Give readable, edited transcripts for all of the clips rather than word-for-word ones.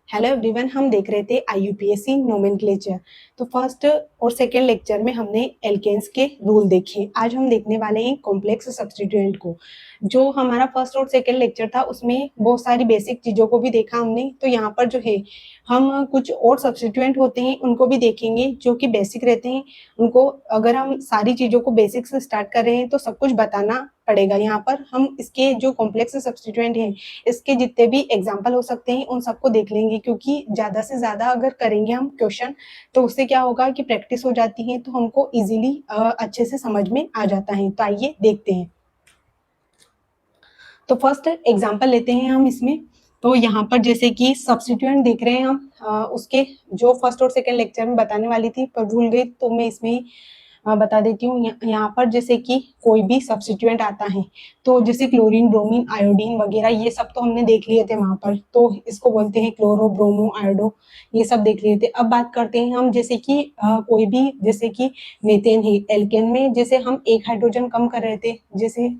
Hello everyone, हम देख रहे थे आईयूपीएससी नोमेनक्लेचर। तो फर्स्ट और सेकंड लेक्चर में हमने एल्केन्स के रूल देखे। आज हम देखने वाले हैं कॉम्प्लेक्स सब्स्टिट्यूएंट को। जो हमारा फर्स्ट और सेकंड लेक्चर था उसमें बहुत सारी बेसिक चीज़ों को भी देखा हमने। तो यहाँ पर जो है हम कुछ और सब्स्टिट्यूएंट होते हैं उनको भी देखेंगे जो कि बेसिक रहते हैं। उनको अगर हम सारी चीज़ों को बेसिक से स्टार्ट कर रहे हैं तो सब कुछ बताना पड़ेगा। यहाँ पर हम इसके जो कॉम्प्लेक्स सब्स्टिट्यूएंट हैं इसके जितने भी एग्जाम्पल हो सकते हैं उन सबको देख लेंगे, क्योंकि ज़्यादा से ज़्यादा अगर करेंगे हम क्वेश्चन तो उससे क्या होगा कि प्रैक्टिस हो जाती है, तो हमको इजीली अच्छे से समझ में आ जाता है। तो आइए देखते हैं। तो फर्स्ट एग्जाम्पल लेते हैं हम इसमें। तो यहाँ पर जैसे कि सब्स्टिट्यूएंट देख रहे हैं हम, उसके जो फर्स्ट और सेकंड लेक्चर में बताने वाली थी पर भूल गई, तो मैं इसमें ही बता देती हूँ। यहाँ पर जैसे कि कोई भी सब्स्टिट्यूएंट आता है तो जैसे क्लोरीन, ब्रोमीन, आयोडीन वगैरह ये सब तो हमने देख लिए थे वहां पर, तो इसको बोलते हैं क्लोरो, ब्रोमो, आयोडो, ये सब देख लिए थे। अब बात करते हैं हम जैसे कि कोई भी, जैसे कि मीथेन है, एल्केन में जैसे हम एक हाइड्रोजन कम कर रहे थे, जैसे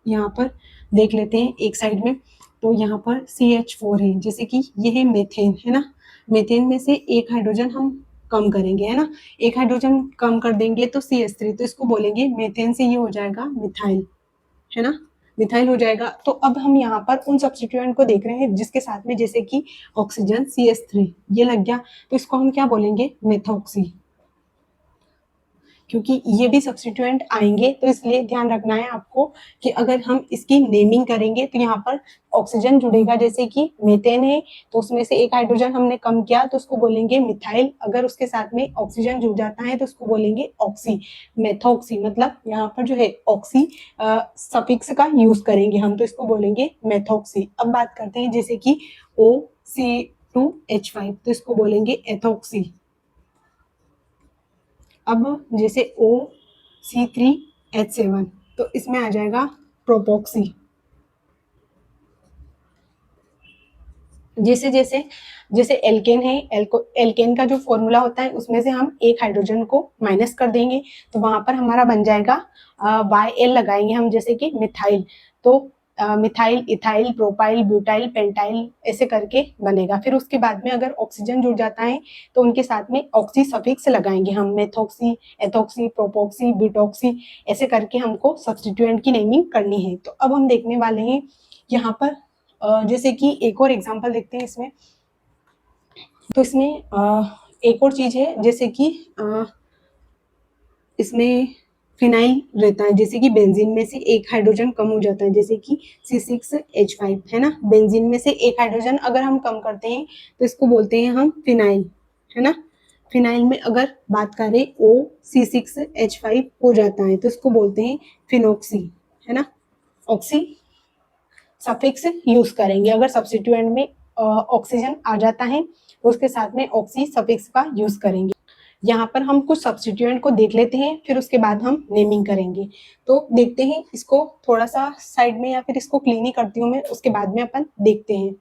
यहाँ पर देख लेते हैं एक साइड में। तो यहाँ पर CH4 है, जैसे कि ये है मीथेन, है ना। मीथेन में से एक हाइड्रोजन हम कम करेंगे, है ना। एक हाइड्रोजन कम कर देंगे तो CH3, तो इसको बोलेंगे मीथेन से ये हो जाएगा मिथाइल, है ना, मिथाइल हो जाएगा। तो अब हम यहाँ पर उन सब्स्टिट्यूएंट को देख रहे हैं जिसके साथ में जैसे कि ऑक्सीजन CH3 ये लग गया, तो इसको हम क्या बोलेंगे, मेथॉक्सी, क्योंकि ये भी सब्स्टिट्यूएंट आएंगे। तो इसलिए ध्यान रखना है आपको कि अगर हम इसकी नेमिंग करेंगे तो यहाँ पर ऑक्सीजन जुड़ेगा, जैसे कि मीथेन है तो उसमें से एक हाइड्रोजन हमने कम किया तो उसको बोलेंगे मिथाइल। अगर उसके साथ में ऑक्सीजन जुड़ जाता है तो उसको बोलेंगे ऑक्सी, मेथॉक्सी। मतलब यहाँ पर जो है ऑक्सी सफिक्स का यूज करेंगे हम, तो इसको बोलेंगे मेथॉक्सी। अब बात करते हैं जैसे कि OC2H5, तो इसको बोलेंगे एथॉक्सी। अब जैसे OC3H7, तो इसमें आ जाएगा प्रोपोक्सी। जैसे जैसे जैसे एल्केन है, एल्केन का जो फॉर्मूला होता है उसमें से हम एक हाइड्रोजन को माइनस कर देंगे तो वहां पर हमारा बन जाएगा YL लगाएंगे हम, जैसे कि मिथाइल। तो methyl, ethyl, propyl, butyl, pentyl ऐसे करके बनेगा। फिर उसके बाद में अगर ऑक्सीजन जुड़ जाता है तो उनके साथ में ऑक्सी सफिक्स लगाएंगे हम, मेथॉक्सी, एथॉक्सी, प्रोपोक्सी, ब्यूटॉक्सी, ऐसे करके हमको सब्स्टिट्यूएंट की नेमिंग करनी है। तो अब हम देखने वाले हैं यहाँ पर जैसे कि एक और एग्जांपल देखते हैं इसमें। तो इसमें एक और चीज है, जैसे कि इसमें फिनाइल रहता है, जैसे कि बेंजीन में से एक हाइड्रोजन कम हो जाता है, जैसे कि C6H5, है ना। बेंजीन में से एक हाइड्रोजन अगर हम कम करते हैं तो इसको बोलते हैं हम फिनाइल, है ना। फिनाइल में अगर बात करें OC6H5 हो जाता है तो इसको बोलते हैं फिनोक्सी, है ना। ऑक्सी सफिक्स यूज करेंगे अगर सब्स्टिट्यूएंट में ऑक्सीजन आ जाता है तो उसके साथ में ऑक्सी सफिक्स का यूज करेंगे। यहाँ पर हम कुछ सब्स्टिट्यूएंट को देख लेते हैं, फिर उसके बाद हम नेमिंग करेंगे। तो देखते हैं इसको थोड़ा सा साइड में, या फिर इसको क्लीन ही करती हूँ मैं, उसके बाद में अपन देखते हैं।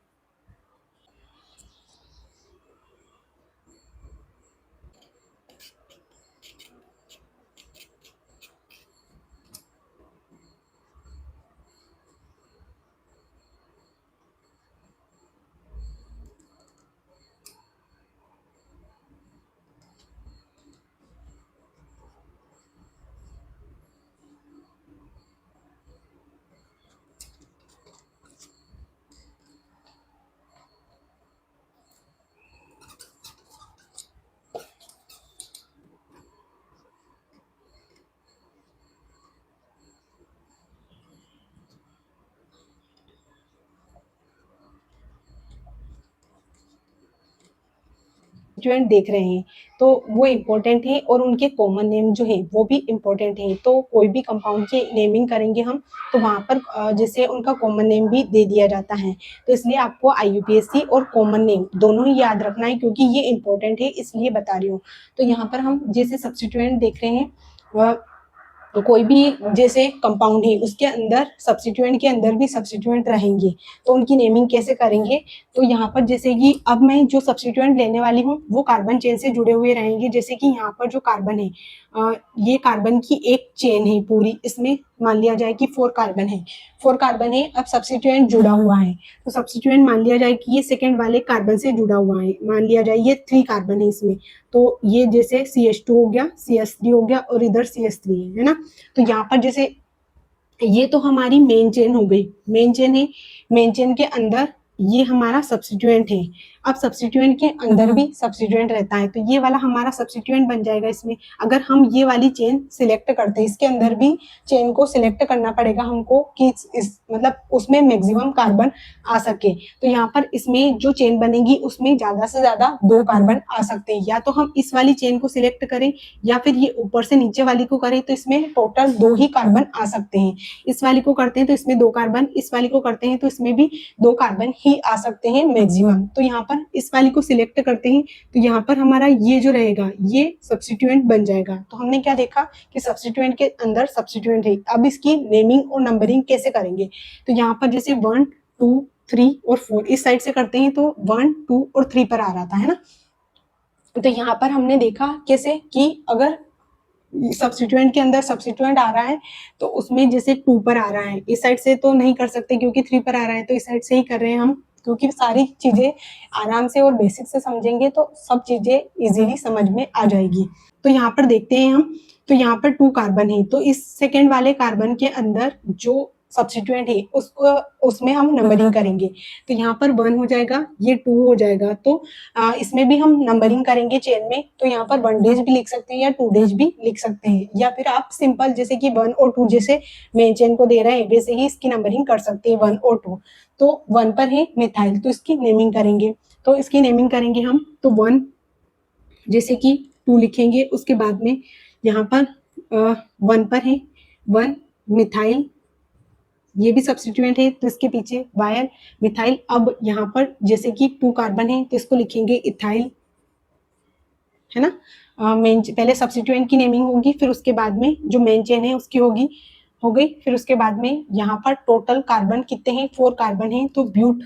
सब्स्टिट्यूएंट देख रहे हैं तो वो इम्पोर्टेंट है, और उनके कॉमन नेम जो है वो भी इम्पोर्टेंट है। तो कोई भी कंपाउंड की नेमिंग करेंगे हम तो वहां पर जैसे उनका कॉमन नेम भी दे दिया जाता है। तो इसलिए आपको आईयूपीएससी और कॉमन नेम दोनों ही याद रखना है, क्योंकि ये इम्पोर्टेंट है इसलिए बता रही हूँ। तो यहाँ पर हम जैसे सब्स्टिट्यूएंट देख रहे हैं, तो कोई भी जैसे कंपाउंड है उसके अंदर सब्स्टिट्यूएंट के अंदर भी सब्स्टिट्यूएंट रहेंगे, तो उनकी नेमिंग कैसे करेंगे। तो यहाँ पर जैसे कि अब मैं जो सब्स्टिट्यूएंट लेने वाली हूँ वो कार्बन चेन से जुड़े हुए रहेंगे। जैसे कि यहाँ पर जो कार्बन है ये कार्बन की एक चेन है पूरी, इसमें मान लिया जाए कि 4 कार्बन है, 4 कार्बन है। अब सब्स्टिट्यूएंट जुड़ा हुआ है, तो सब्स्टिट्यूएंट मान लिया जाए कि ये सेकंड वाले कार्बन से जुड़ा हुआ है, मान लिया जाए ये 3 कार्बन है इसमें, तो ये जैसे CH2 हो गया, CH3 हो गया और इधर CH3 है ना। तो यहाँ पर जैसे ये तो हमारी मेन चेन हो गई, मेन चेन है, मेन चेन के अंदर ये हमारा सब्स्टिट्यूएंट है। अब सब्स्टिट्यूएंट के अंदर भी सब्स्टिट्यूएंट रहता है, तो ये वाला हमारा सब्स्टिट्यूएंट बन जाएगा इसमें। अगर हम ये वाली चेन सिलेक्ट करते हैं, इसके अंदर भी चेन को सिलेक्ट करना पड़ेगा हमको कि इस मतलब उसमें मैक्सिमम कार्बन आ सके। तो यहाँ पर इसमें जो चेन बनेगी उसमें ज्यादा से ज्यादा 2 कार्बन आ सकते हैं, या तो हम इस वाली चेन को सिलेक्ट करें या फिर ये ऊपर से नीचे वाली को करें, तो इसमें टोटल 2 ही कार्बन आ सकते हैं। इस वाली को करते हैं तो इसमें 2 कार्बन, इस वाली को करते हैं तो इसमें भी 2 कार्बन ही आ सकते हैं मैक्सिमम। तो यहाँ पर इस वाली को सिलेक्ट करते हैं तो यहाँ पर हमारा ये जो रहेगा ये सब्स्टिट्यूएंट बन जाएगा। तो हमने क्या देखा कि सब्स्टिट्यूएंट के अंदर सब्स्टिट्यूएंट है। अब इसकी नेमिंग और नंबरिंग कैसे करेंगे, तो यहाँ पर जैसे 1 2 3 और 4 इस साइड से करते हैं तो 1 2 और 3 पर आ रहा था, है ना। तो यहाँ पर हमने देखा कैसे कि अगर सब्स्टिट्यूएंट के अंदर सब्स्टिट्यूएंट आ रहा है तो उसमें जैसे 2 पर आ रहा है, इस साइड से तो नहीं कर सकते क्योंकि 3 पर आ रहा है, तो इस साइड से ही कर रहे हैं हम, क्योंकि सारी चीजें आराम से और बेसिक से समझेंगे तो सब चीजें इजीली समझ में आ जाएगी। तो यहाँ पर देखते हैं हम, तो यहाँ पर 2 कार्बन है, तो इस सेकेंड वाले कार्बन के अंदर जो सब्स्टिट्यूएंट है उसको उसमें हम नंबरिंग करेंगे। तो यहाँ पर 1 हो जाएगा, ये 2 हो जाएगा, तो इसमें भी हम नंबरिंग करेंगे चेन में। तो यहाँ पर 1 डेज भी लिख सकते हैं या 2 डेज भी लिख सकते हैं, या फिर आप सिंपल जैसे कि 1 और 2 जैसे मेन चेन को दे रहे हैं वैसे ही इसकी नंबरिंग कर सकते हैं 1 और 2। तो 1 पर है मिथाइल, तो इसकी नेमिंग करेंगे, तो इसकी नेमिंग करेंगे हम, तो 1 जैसे कि 2 लिखेंगे, उसके बाद में यहाँ पर 1 पर है 1 मिथाइल, ये भी सब्स्टिट्यूएंट है तो इसके पीछे वायल मिथाइल। अब यहाँ पर जैसे कि 2 कार्बन है तो इसको लिखेंगे इथाइल, है ना। मेन पहले सब्स्टिट्यूएंट की नेमिंग होगी, फिर उसके बाद में जो मेन चेन है उसकी होगी, हो गई। फिर उसके बाद में यहाँ पर टोटल कार्बन कितने हैं, 4 कार्बन है, तो ब्यूट,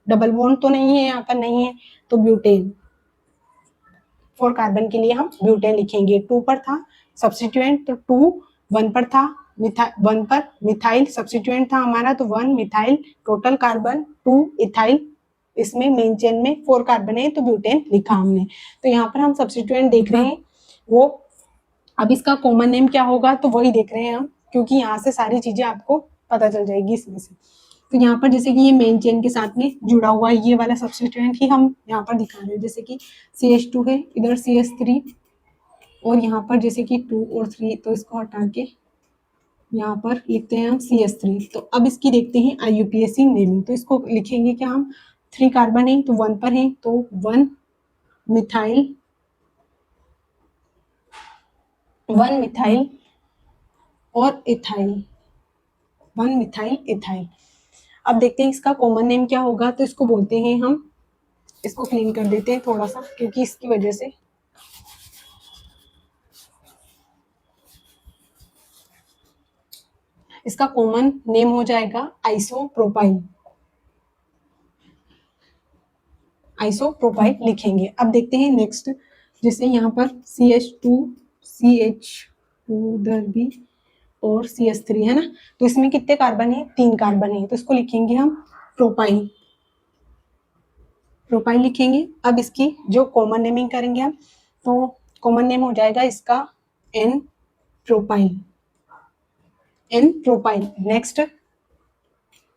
डबल बॉन्ड तो नहीं है यहाँ पर, नहीं है तो ब्यूटेन, 4 कार्बन के लिए हम ब्यूटेन लिखेंगे। 2 पर था सब्स्टिट्यूएंट तो 2, 1 पर था 1 पर मिथाइल सब्स्टिट्यूएंट था हमारा तो 1 मिथाइल, टोटल कार्बन 2 इथाइल, इसमें मेन चेन में 4 कार्बन है तो ब्यूटेन लिखा हमने। तो यहाँ पर हम सब्स्टिट्यूएंट देख रहे हैं वो, अब इसका कॉमन नेम क्या होगा तो वही देख रहे हैं हम, क्योंकि यहाँ से सारी चीजें आपको पता चल जाएगी इसमें से। तो यहाँ पर जैसे कि ये मेन चेन के साथ में जुड़ा हुआ है, ये वाला सब्स्टिट्यूएंट ही हम यहाँ पर दिखा रहे हैं, जैसे कि CH2 है, इधर CH3 और यहाँ पर जैसे कि 2 और 3, तो इसको हटा के यहाँ पर लिखते हैं हम CH3। तो अब इसकी देखते हैं IUPAC नेमिंग, तो इसको लिखेंगे क्या हम, 3 कार्बन है तो 1 पर है तो 1 मिथाइल, 1 मिथाइल और इथाइल, 1 मिथाइल इथाइल। अब देखते हैं इसका कॉमन नेम क्या होगा, तो इसको बोलते हैं हम, इसको क्लीन कर देते हैं थोड़ा सा क्योंकि इसकी वजह से इसका कॉमन नेम हो जाएगा आइसोप्रोपाइल, आइसोप्रोपाइल लिखेंगे। अब देखते हैं नेक्स्ट, जैसे यहाँ पर CH2 उधर भी और CH3 है ना, तो इसमें कितने कार्बन है, 3 कार्बन है, तो इसको लिखेंगे हम प्रोपाइल, प्रोपाइल लिखेंगे। अब इसकी जो कॉमन नेमिंग करेंगे हम, तो कॉमन नेम हो जाएगा इसका N propyl, N propyl. Next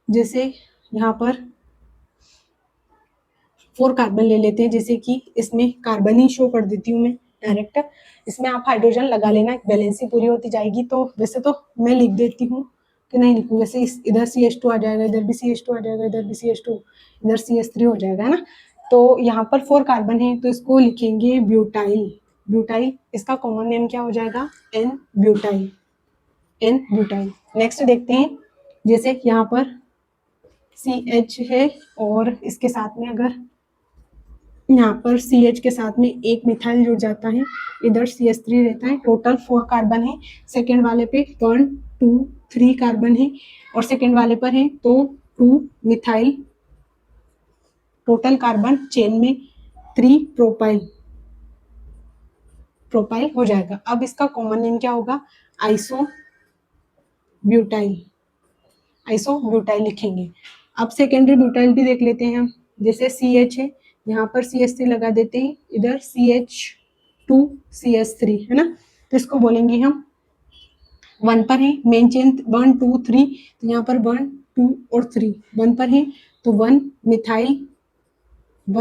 जैसे यहाँ पर 4 कार्बन ले लेते हैं, जैसे कि इसमें कार्बन ही शो कर देती हूँ मैं डायरेक्ट, इसमें आप हाइड्रोजन लगा लेना, बैलेंस ही पूरी होती जाएगी। तो वैसे तो मैं लिख देती हूँ कि नहीं लिखूँ, वैसे इधर CH2 आ जाएगा, इधर भी CH2 आ जाएगा, इधर भी CH2, इधर CH3 हो जाएगा, है ना। तो यहाँ पर 4 कार्बन है तो इसको लिखेंगे ब्यूटाइल, ब्यूटाइल। इसका कॉमन नेम क्या हो जाएगा, N butyl, N butyl. Next देखते हैं, जैसे यहाँ पर CH है और इसके साथ में अगर यहाँ पर CH के साथ में एक मिथाइल जुड़ जाता है, इधर CH3 रहता है, टोटल 4 कार्बन है। सेकेंड वाले पे 1 2 3 कार्बन है और सेकेंड वाले पर है तो 2 मिथाइल, टोटल कार्बन चेन में 3 प्रोपाइल, प्रोपाइल हो जाएगा। अब इसका कॉमन नेम क्या होगा, आइसो ब्यूटाइल, आइसो ब्यूटाइल लिखेंगे। अब सेकेंडरी ब्यूटाइल भी देख लेते हैं हम, जैसे CH है, यहाँ पर CH3 लगा देते हैं, इधर CH2 CH3 है ना, तो इसको बोलेंगे हम 1 पर है, मेन चेन 1 2 3, तो यहाँ पर 1 2 और 3 1 पर है, तो 1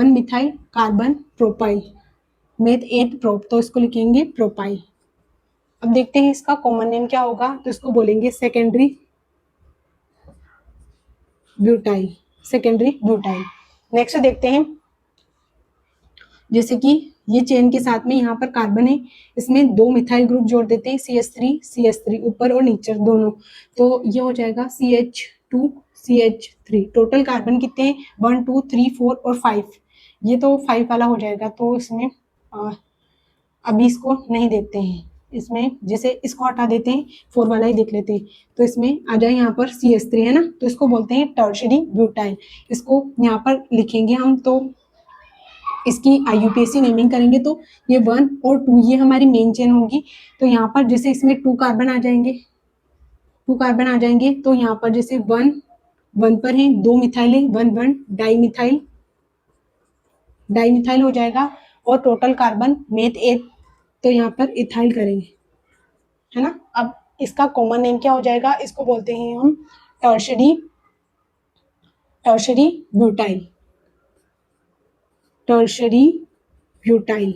methyl carbon propyl, meth 8 prop, तो इसको लिखेंगे प्रोपाइल। अब देखते हैं इसका कॉमन नेम क्या होगा, तो इसको बोलेंगे secondary butyl, secondary butyl. Next देखते हैं, जैसे कि ये चेन के साथ में यहाँ पर कार्बन है, इसमें 2 मिथाइल ग्रुप जोड़ देते हैं, CH3 ऊपर और नीचे दोनों, तो ये हो जाएगा CH2 CH3। टोटल कार्बन कितने हैं, 1 2 3 4 और 5, ये तो 5 वाला हो जाएगा, तो इसमें अभी इसको नहीं देखते हैं, इसमें जैसे इसको हटा देते हैं, 4 वाला ही देख लेते हैं, तो इसमें आ जाए यहाँ पर CH3 है ना, तो इसको बोलते हैं टर्शरी ब्यूटाइल। इसको यहाँ पर लिखेंगे हम, तो इसकी IUPAC नेमिंग करेंगे, तो ये 1 और 2 ये हमारी मेन चेन होगी, तो यहाँ पर जैसे इसमें 2 कार्बन आ जाएंगे, 2 कार्बन आ जाएंगे, तो यहाँ पर जैसे 1 पर है, 2 मिथाइल है, 1 डाई मिथाइल हो जाएगा, और टोटल कार्बन मेथ 8, तो यहाँ पर इथाइल करेंगे, है ना। अब इसका कॉमन नेम क्या हो जाएगा, इसको बोलते हैं हम tertiary butyl, tertiary butyl.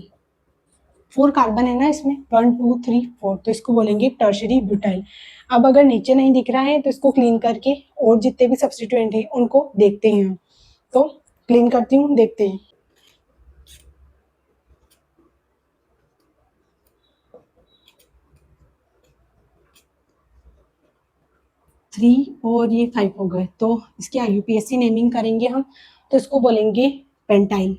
4 carbon है ना इसमें, 1 2 3 4, तो इसको बोलेंगे टर्शरी ब्यूटाइल। अब अगर नीचे नहीं दिख रहा है तो इसको क्लीन करके और जितने भी सब्स्टिट्यूएंट है उनको देखते हैं हम, तो क्लीन करती हूँ, देखते हैं। 3 और ये 5 हो गए, तो इसकी IUPAC नेमिंग करेंगे हम, तो इसको बोलेंगे पेंटाइल,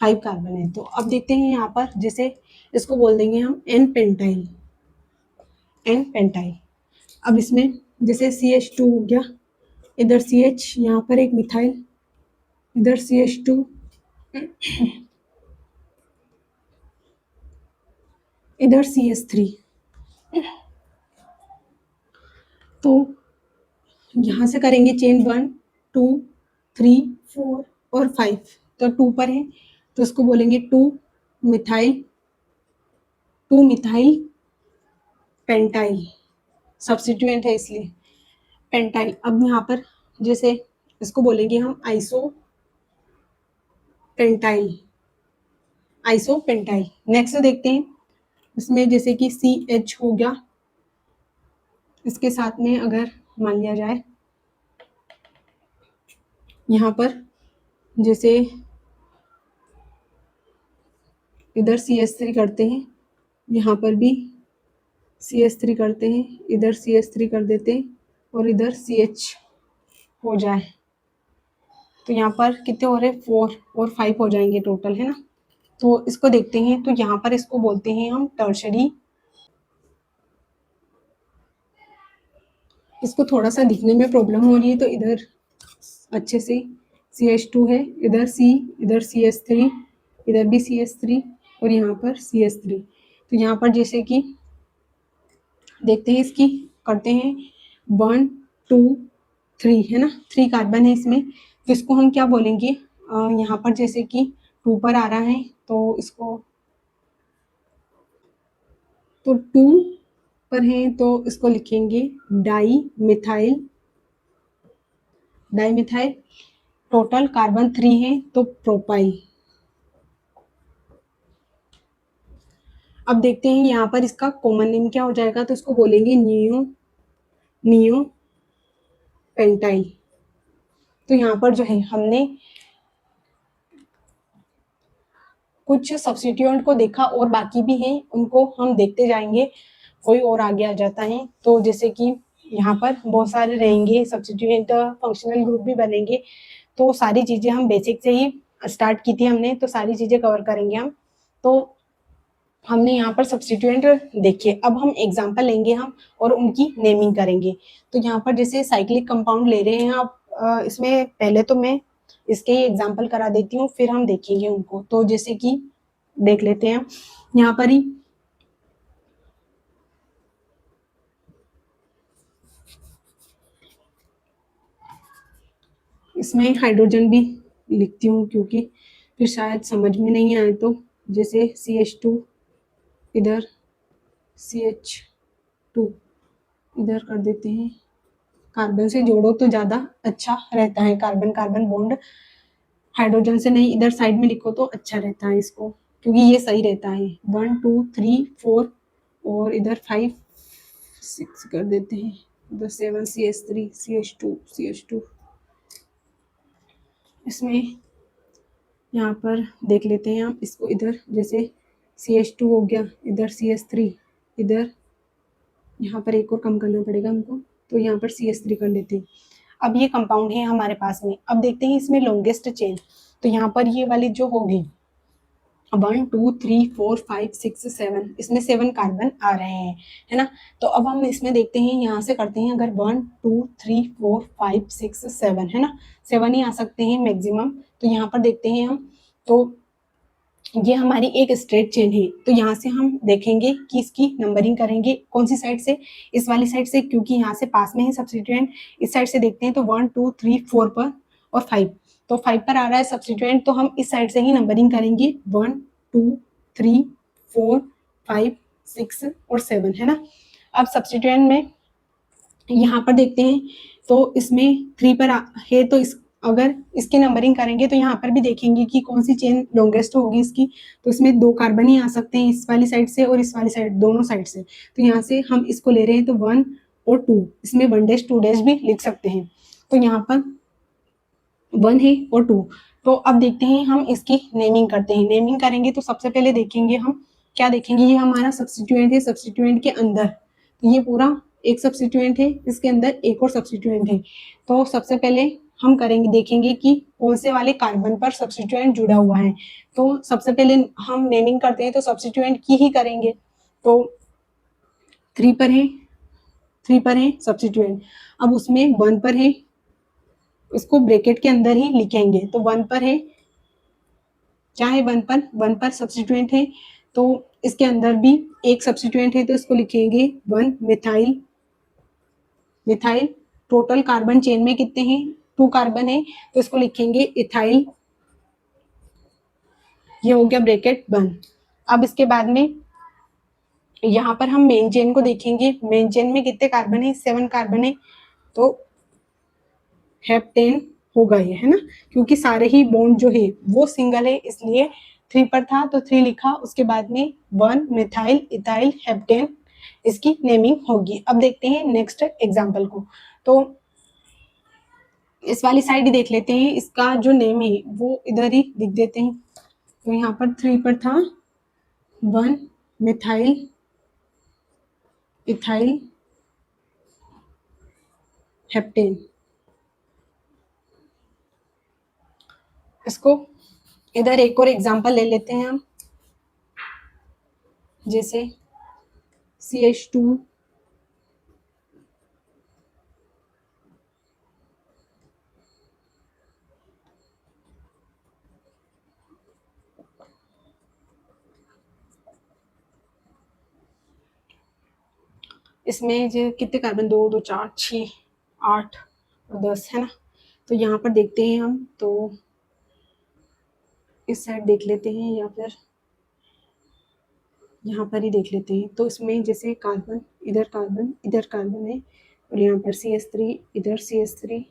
5 कार्बन है, तो अब देखते हैं यहाँ पर, जैसे इसको बोल देंगे हम N पेंटाइल। अब इसमें जैसे CH2 हो गया, इधर CH, यहाँ पर एक मिथाइल, इधर CH2, इधर CH3, तो यहाँ से करेंगे चेन 1 2 3 4 और 5, तो 2 पर है, तो इसको बोलेंगे 2 मिथाइल पेंटाइल, सब्स्टिट्यूएंट है इसलिए पेंटाइल। अब यहाँ पर जैसे इसको बोलेंगे हम आइसो पेंटाइल। नेक्स्ट देखते हैं, इसमें जैसे कि CH हो गया, इसके साथ में अगर मान लिया जाए यहाँ पर, जैसे इधर CH3 करते हैं, यहाँ पर भी CH3 करते हैं, इधर CH3 कर देते हैं, और इधर CH हो जाए, तो यहाँ पर कितने हो रहे, 4 और 5 हो जाएंगे टोटल, है ना। तो इसको देखते हैं, तो यहाँ पर इसको बोलते हैं हम टर्शरी, इसको थोड़ा सा दिखने में प्रॉब्लम हो रही है, तो इधर अच्छे से CH2 है, इधर इधर CH3, इधर भी CH3, और यहाँ पर CH3, तो यहाँ पर जैसे कि देखते हैं, इसकी करते हैं 1 2 3 है ना, 3 कार्बन है इसमें, तो इसको हम क्या बोलेंगे, यहाँ पर जैसे कि 2 पर आ रहा है, तो इसको, तो 2 पर है, तो इसको लिखेंगे डाई मिथाइल, टोटल कार्बन 3 है, तो प्रोपाइल। अब देखते हैं यहाँ पर इसका कॉमन नेम क्या हो जाएगा, तो इसको बोलेंगे नियो पेंटाइल। तो यहाँ पर जो है हमने कुछ सब्स्टिट्यूएंट को देखा, और बाकी भी हैं, उनको हम देखते जाएंगे, कोई और आगे आ जाता है, तो जैसे कि यहाँ पर बहुत सारे रहेंगे सब्स्टिट्यूएंट, फंक्शनल ग्रुप भी बनेंगे, तो सारी चीजें हम बेसिक से ही स्टार्ट की थी हमने, तो सारी चीजें कवर करेंगे हम। तो हमने यहाँ पर सब्स्टिट्यूएंट देखे, अब हम एग्जांपल लेंगे हम और उनकी नेमिंग करेंगे। तो यहाँ पर जैसे साइक्लिक कंपाउंड ले रहे हैं आप, इसमें पहले तो मैं इसके एग्जांपल करा देती हूँ, फिर हम देखेंगे उनको। तो जैसे कि देख लेते हैं यहाँ पर ही। इसमें हाइड्रोजन भी लिखती हूँ क्योंकि फिर शायद समझ में नहीं आए, तो जैसे CH2 इधर, CH2 इधर कर देते हैं। कार्बन से जोड़ो तो ज़्यादा अच्छा रहता है, कार्बन कार्बन बॉन्ड, हाइड्रोजन से नहीं इधर साइड में लिखो तो अच्छा रहता है इसको, क्योंकि ये सही रहता है। 1 2 3 4 और इधर 5 6 कर देते हैं, इधर 7 CH3 CH2 इसमें यहाँ पर देख लेते हैं आप इसको, इधर जैसे CH2 हो गया, इधर CH3, इधर यहाँ पर एक और कम करना पड़ेगा हमको, तो यहाँ पर CH3 कर लेते हैं। अब ये कंपाउंड है हमारे पास में। अब देखते हैं इसमें लॉन्गेस्ट चेन, तो यहाँ पर ये वाली जो होगी 1 2 3 4 5 6 7, इसमें 7 कार्बन आ रहे हैं, है ना। तो अब हम इसमें देखते हैं, यहाँ से करते हैं, अगर 1 2 3 4 5 6 7 है ना, 7 ही आ सकते हैं मैक्सिमम। तो यहाँ पर देखते हैं हम, तो ये हमारी एक स्ट्रेट चेन है, तो यहाँ से हम देखेंगे कि इसकी नंबरिंग करेंगे कौन सी साइड से, इस वाली साइड से, क्योंकि यहाँ से पास में है सब्स्टिट्यूएंट। इस साइड से देखते हैं तो 1 2 3 4 पर और 5, तो 5 पर आ रहा है सब्स्टिट्यूएंट, तो हम इस साइड से ही नंबरिंग करेंगे 1 2 3 4 5 6 और 7, है ना। अब सब्स्टिट्यूएंट में यहाँ पर देखते हैं, तो इसमें 3 पर है, तो अगर इसकी नंबरिंग करेंगे तो यहाँ पर भी देखेंगे कि कौन सी चेन लॉन्गेस्ट होगी इसकी, तो इसमें 2 कार्बन ही आ सकते हैं, इस वाली साइड से और इस वाली साइड, दोनों साइड से। तो यहाँ से हम इसको ले रहे हैं, तो 1 और 2, इसमें 1 डैश 2 डैश भी लिख सकते हैं। तो यहाँ पर 1 है और 2। तो अब देखते हैं हम इसकी नेमिंग करते हैं। नेमिंग करेंगे तो सबसे पहले देखेंगे हम क्या देखेंगे, ये हमारा सब्स्टिट्यूएंट है, सब्स्टिट्यूएंट के अंदर, तो ये पूरा एक सब्स्टिट्यूएंट है, इसके अंदर एक और सब्स्टिट्यूएंट है। तो सबसे पहले हम करेंगे, देखेंगे कि कौन से वाले कार्बन पर सब्स्टिट्यूएंट जुड़ा हुआ है। तो सबसे पहले हम नेमिंग करते हैं तो सब्स्टिट्यूएंट की ही करेंगे। तो 3 पर है सब्स्टिट्यूएंट, अब उसमें 1 पर है, इसको ब्रैकेट के अंदर ही लिखेंगे, तो 1 पर है, चाहे 1 पर सब्स्टिट्यूएंट है, तो इसके अंदर भी एक सब्स्टिट्यूएंट है, तो इसको लिखेंगे 1 मिथाइल। टोटल कार्बन चेन में कितने हैं, 2 कार्बन है, तो इसको लिखेंगे इथाइल। ये हो गया ब्रैकेट बंद। अब इसके बाद में यहाँ पर हम मेन चेन को देखेंगे, मेन चेन में कितने कार्बन है, 7 कार्बन है, तो हेप्टेन होगा ये, है ना, क्योंकि सारे ही बॉन्ड जो है वो सिंगल है, इसलिए 3 पर था तो 3 लिखा, उसके बाद में 1 मिथाइल इथाइल हेप्टेन इसकी नेमिंग होगी। अब देखते हैं नेक्स्ट एग्जांपल को, तो इस वाली साइड ही देख लेते हैं, इसका जो नेम है वो इधर ही लिख देते हैं। तो यहाँ पर 3 पर था 1 मिथाइल इथाइल हेप्टेन, इसको इधर एक और एग्जांपल ले लेते हैं हम, जैसे CH2 इसमें जो कितने कार्बन, 2 2 4 6 8 और 10, है ना। तो यहाँ पर देखते हैं हम, तो इस साइड देख लेते हैं या फिर यहाँ पर ही देख लेते हैं। तो इसमें जैसे कार्बन इधर कार्बन है, और यहाँ पर CH3, इधर CH3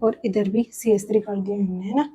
और इधर भी CH3 कर दिया हमने, है ना।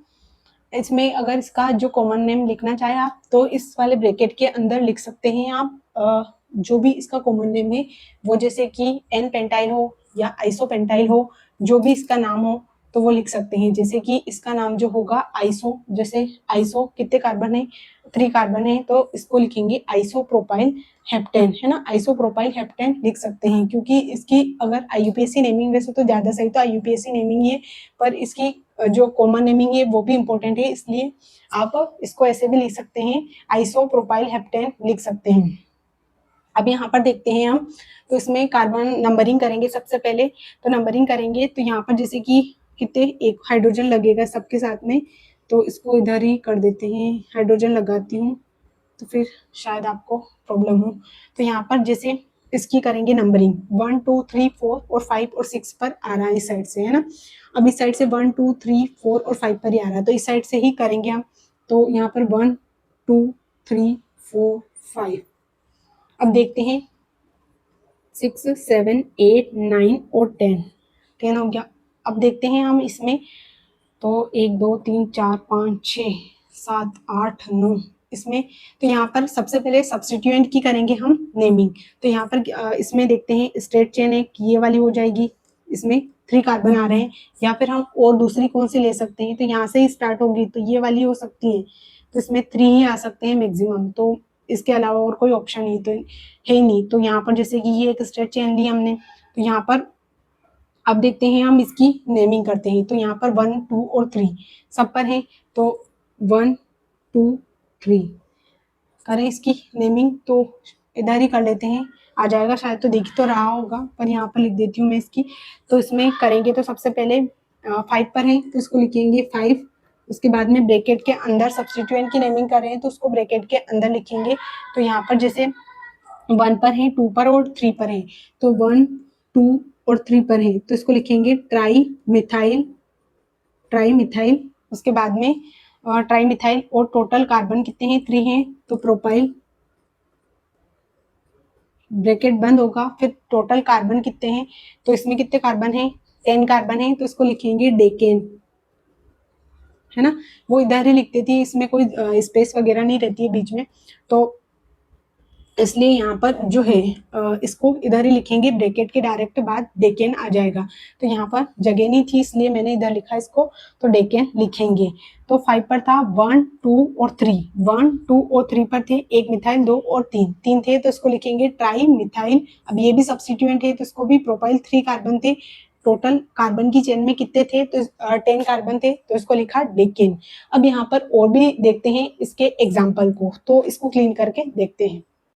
इसमें अगर इसका जो कॉमन नेम लिखना चाहे आप, तो इस वाले ब्रैकेट के अंदर लिख सकते हैं आप जो भी इसका कॉमन नेम है वो, जैसे कि N पेंटाइल हो या आइसोपेंटाइल हो, जो भी इसका नाम हो तो वो लिख सकते हैं। जैसे कि इसका नाम जो होगा आइसो, जैसे आइसो कितने कार्बन है, 3 कार्बन है, तो इसको लिखेंगे आइसोप्रोपाइल हेप्टेन, है ना, आइसोप्रोपाइल हेप्टेन लिख सकते हैं, क्योंकि इसकी अगर IUPAC नेमिंग, वैसे तो ज़्यादा सही तो IUPAC नेमिंग है, पर इसकी जो कॉमन नेमिंग है वो भी इम्पोर्टेंट है, इसलिए आप इसको ऐसे भी लिख सकते हैं, आइसोप्रोपाइल हेप्टेन लिख सकते हैं। अब यहाँ पर देखते हैं हम, तो इसमें कार्बन नंबरिंग करेंगे सबसे पहले, तो नंबरिंग करेंगे तो यहाँ पर जैसे कि कितने, एक हाइड्रोजन लगेगा सबके साथ में, तो इसको इधर ही कर देते हैं, हाइड्रोजन लगाती हूँ, तो फिर शायद आपको प्रॉब्लम हो। तो यहाँ पर जैसे इसकी करेंगे नंबरिंग 1 2 3 4 और 5 और 6 पर आ रहा है इस साइड से, है ना। अब इस साइड से 1 2 3 4 और 5 पर ही आ रहा है, तो इस साइड से ही करेंगे हम। तो यहाँ पर 1 2 3 4 5। अब देखते हैं 6 7 8 9 और 10 हो गया। अब देखते हैं हम इसमें, तो 1 2 3 4 5 6 7 8 9 इसमें। तो यहाँ पर सबसे पहले सब्स्टिट्यूएंट की करेंगे हम नेमिंग। तो यहाँ पर इसमें देखते हैं स्ट्रेट चेन एक ये वाली हो जाएगी, इसमें 3 कार्बन आ रहे हैं, या फिर हम और दूसरी कौन सी ले सकते हैं, तो यहाँ से ही स्टार्ट होगी, तो ये वाली हो सकती है। तो इसमें 3 ही आ सकते हैं मैक्सिमम, तो इसके अलावा और कोई ऑप्शन नहीं तो है ही नहीं। तो यहाँ पर जैसे कि ये एक स्ट्रेट चेन ली हमने, तो यहाँ पर अब देखते हैं हम इसकी नेमिंग करते हैं। तो यहाँ पर 1 2 और 3 सब पर है, तो 1 2 3 करें इसकी नेमिंग। तो इधर ही कर लेते हैं, आ जाएगा शायद, तो दिख तो रहा होगा, पर यहाँ पर लिख देती हूँ मैं इसकी। तो इसमें करेंगे तो सबसे पहले 5 पर है, तो इसको लिखेंगे 5। उसके बाद में ब्रैकेट के अंदर सब्स्टिट्यूएंट की नेमिंग कर रहे हैं, तो उसको ब्रैकेट के अंदर लिखेंगे। तो यहाँ पर जैसे 1 पर है, 2 पर और 3 पर है, तो 1 2 और 3 पर है, तो इसको लिखेंगे ट्राई मिथाइल। उसके बाद में ट्राई मिथाइल, और टोटल कार्बन कितने हैं, 3 हैं, तो प्रोपाइल, ब्रैकेट बंद होगा, फिर टोटल कार्बन कितने हैं, तो इसमें कितने कार्बन हैं, 10 कार्बन है, तो इसको लिखेंगे डेकेन, है ना। वो इधर ही लिख देती है, इसमें कोई स्पेस वगैरह नहीं रहती है बीच में, तो इसलिए यहाँ पर जो है इसको इधर ही लिखेंगे, ब्रैकेट के डायरेक्ट बाद डेकेन आ जाएगा। तो यहाँ पर जगह नहीं थी, इसलिए मैंने इधर लिखा इसको, तो डेकेन लिखेंगे। तो 5 पर था 1 2 और 3, 1 2 और 3 पर थे, एक मिथाइल 2 और 3 थे, तो इसको लिखेंगे ट्राई मिथाइल। अब ये भी सब्स्टिट्यूएंट है, तो इसको भी प्रोपाइल 3 कार्बन थे, टोटल कार्बन की चेन में कितने थे, तो 10 कार्बन थे, तो इसको लिखा डेकेन। अब यहाँ पर और भी देखते हैं इसके एग्जाम्पल को, तो इसको क्लीन करके देखते हैं।